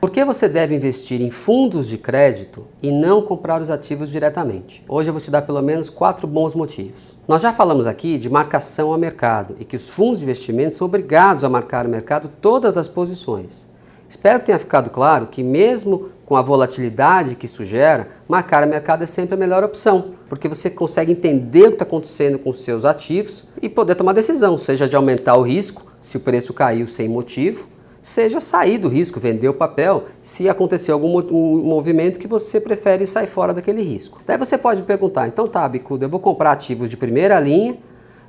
Por que você deve investir em fundos de crédito e não comprar os ativos diretamente? Hoje eu vou te dar pelo menos 4 bons motivos. Nós já falamos aqui de marcação a mercado e que os fundos de investimento são obrigados a marcar ao mercado todas as posições. Espero que tenha ficado claro que mesmo com a volatilidade que isso gera, marcar a mercado é sempre a melhor opção, porque você consegue entender o que está acontecendo com os seus ativos e poder tomar decisão, seja de aumentar o risco, se o preço caiu sem motivo, seja sair do risco, vender o papel, se acontecer algum movimento que você prefere sair fora daquele risco. Daí você pode me perguntar, então tá, Bicudo, eu vou comprar ativos de primeira linha,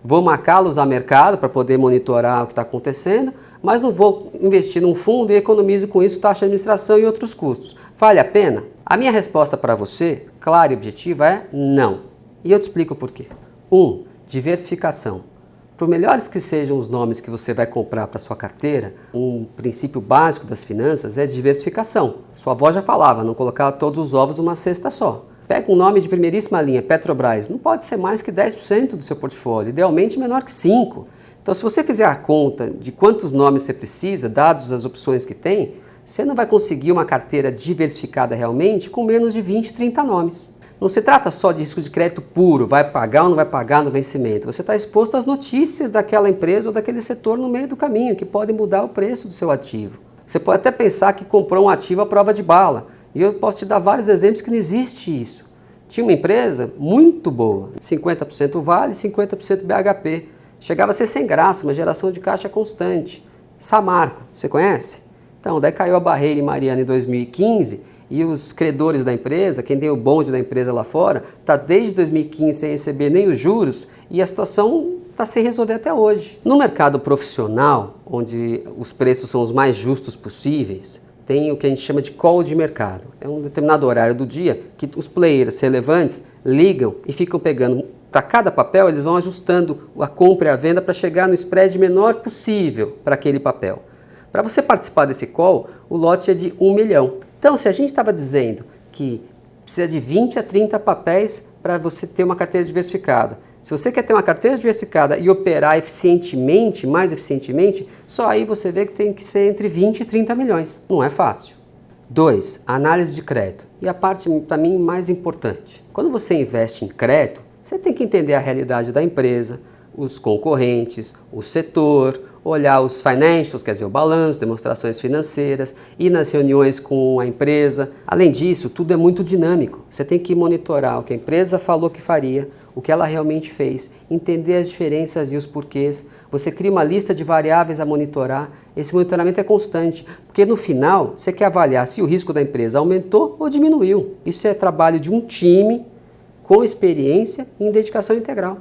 vou marcá-los a mercado para poder monitorar o que está acontecendo, mas não vou investir num fundo e economizo com isso taxa de administração e outros custos. Vale a pena? A minha resposta para você, clara e objetiva, é não. E eu te explico por quê. 1. Diversificação. Por melhores que sejam os nomes que você vai comprar para sua carteira, um princípio básico das finanças é diversificação. Sua avó já falava, não colocar todos os ovos numa cesta só. Pega um nome de primeiríssima linha, Petrobras, não pode ser mais que 10% do seu portfólio, idealmente menor que 5%. Então, se você fizer a conta de quantos nomes você precisa, dados as opções que tem, você não vai conseguir uma carteira diversificada realmente com menos de 20, 30 nomes. Não se trata só de risco de crédito puro, vai pagar ou não vai pagar no vencimento. Você está exposto às notícias daquela empresa ou daquele setor no meio do caminho, que podem mudar o preço do seu ativo. Você pode até pensar que comprou um ativo à prova de bala. E eu posso te dar vários exemplos que não existe isso. Tinha uma empresa muito boa, 50% Vale, 50% BHP. Chegava a ser sem graça, uma geração de caixa constante. Samarco, você conhece? Então, daí caiu a barreira em Mariana em 2015 e os credores da empresa, quem tem o bonde da empresa lá fora, está desde 2015 sem receber nem os juros e a situação está sem resolver até hoje. No mercado profissional, onde os preços são os mais justos possíveis, tem o que a gente chama de call de mercado. É um determinado horário do dia que os players relevantes ligam e ficam pegando. Para cada papel, eles vão ajustando a compra e a venda para chegar no spread menor possível para aquele papel. Para você participar desse call, o lote é de 1 milhão. Então, se a gente estava dizendo que precisa de 20 a 30 papéis para você ter uma carteira diversificada, se você quer ter uma carteira diversificada e operar eficientemente, mais eficientemente, só aí você vê que tem que ser entre 20 e 30 milhões. Não é fácil. 2. Análise de crédito. E a parte, para mim, mais importante. Quando você investe em crédito, você tem que entender a realidade da empresa, os concorrentes, o setor, olhar os financials, quer dizer, o balanço, demonstrações financeiras, ir nas reuniões com a empresa. Além disso, tudo é muito dinâmico. Você tem que monitorar o que a empresa falou que faria, o que ela realmente fez, entender as diferenças e os porquês. Você cria uma lista de variáveis a monitorar. Esse monitoramento é constante, porque no final você quer avaliar se o risco da empresa aumentou ou diminuiu. Isso é trabalho de um time com experiência e em dedicação integral.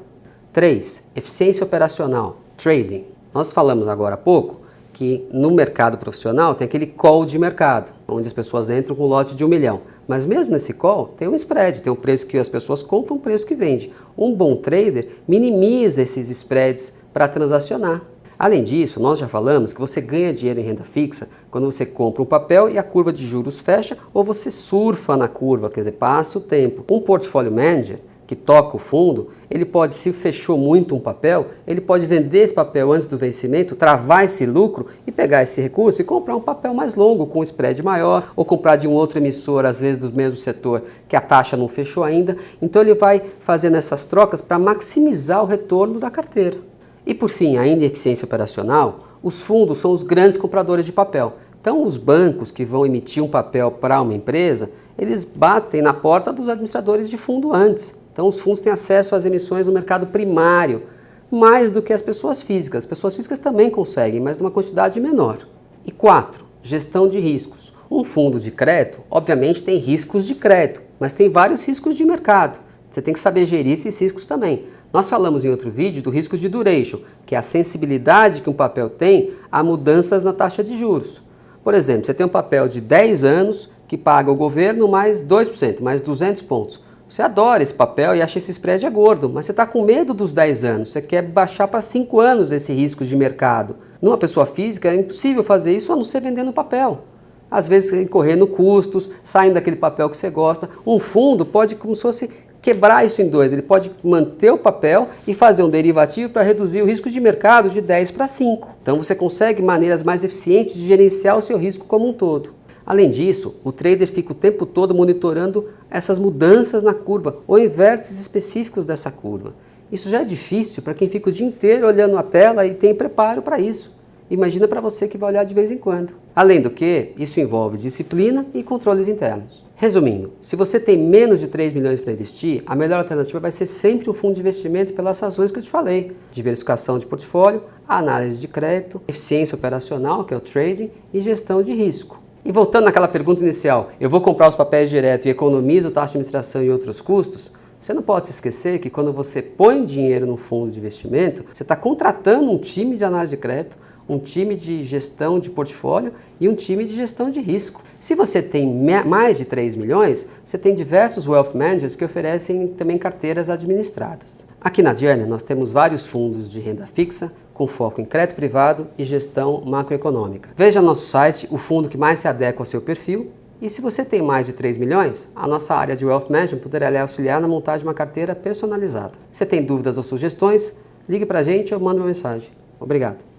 3. Eficiência operacional, trading. Nós falamos agora há pouco que no mercado profissional tem aquele call de mercado, onde as pessoas entram com um lote de 1 milhão. Mas mesmo nesse call tem um spread, tem um preço que as pessoas compram, um preço que vende. Um bom trader minimiza esses spreads para transacionar. Além disso, nós já falamos que você ganha dinheiro em renda fixa quando você compra um papel e a curva de juros fecha ou você surfa na curva, quer dizer, passa o tempo. Um portfólio manager que toca o fundo, ele pode, se fechou muito um papel, ele pode vender esse papel antes do vencimento, travar esse lucro e pegar esse recurso e comprar um papel mais longo, com um spread maior, ou comprar de um outro emissor, às vezes do mesmo setor, que a taxa não fechou ainda. Então ele vai fazendo essas trocas para maximizar o retorno da carteira. E por fim, ainda em eficiência operacional, os fundos são os grandes compradores de papel. Então os bancos que vão emitir um papel para uma empresa, eles batem na porta dos administradores de fundo antes. Então os fundos têm acesso às emissões no mercado primário, mais do que as pessoas físicas. As pessoas físicas também conseguem, mas numa quantidade menor. E 4. Gestão de riscos. Um fundo de crédito, obviamente, tem riscos de crédito, mas tem vários riscos de mercado. Você tem que saber gerir esses riscos também. Nós falamos em outro vídeo do risco de duration, que é a sensibilidade que um papel tem a mudanças na taxa de juros. Por exemplo, você tem um papel de 10 anos que paga o governo mais 2%, mais 200 pontos. Você adora esse papel e acha esse spread gordo, mas você está com medo dos 10 anos, você quer baixar para 5 anos esse risco de mercado. Numa pessoa física é impossível fazer isso a não ser vendendo papel. Às vezes incorrendo custos, saindo daquele papel que você gosta. Um fundo pode, como se fosse, quebrar isso em dois. Ele pode manter o papel e fazer um derivativo para reduzir o risco de mercado de 10 para 5. Então você consegue maneiras mais eficientes de gerenciar o seu risco como um todo. Além disso, o trader fica o tempo todo monitorando essas mudanças na curva ou em vértices específicos dessa curva. Isso já é difícil para quem fica o dia inteiro olhando a tela e tem preparo para isso. Imagina para você que vai olhar de vez em quando. Além do que, isso envolve disciplina e controles internos. Resumindo, se você tem menos de 3 milhões para investir, a melhor alternativa vai ser sempre um fundo de investimento pelas razões que eu te falei. Diversificação de portfólio, análise de crédito, eficiência operacional, que é o trading, e gestão de risco. E voltando àquela pergunta inicial, eu vou comprar os papéis direto e economizo taxa de administração e outros custos? Você não pode se esquecer que quando você põe dinheiro no fundo de investimento, você está contratando um time de análise de crédito, um time de gestão de portfólio e um time de gestão de risco. Se você tem mais de 3 milhões, você tem diversos wealth managers que oferecem também carteiras administradas. Aqui na Journey nós temos vários fundos de renda fixa com foco em crédito privado e gestão macroeconômica. Veja no nosso site o fundo que mais se adequa ao seu perfil. E se você tem mais de 3 milhões, a nossa área de Wealth Management poderá lhe auxiliar na montagem de uma carteira personalizada. Se tem dúvidas ou sugestões, ligue para a gente ou mande uma mensagem. Obrigado.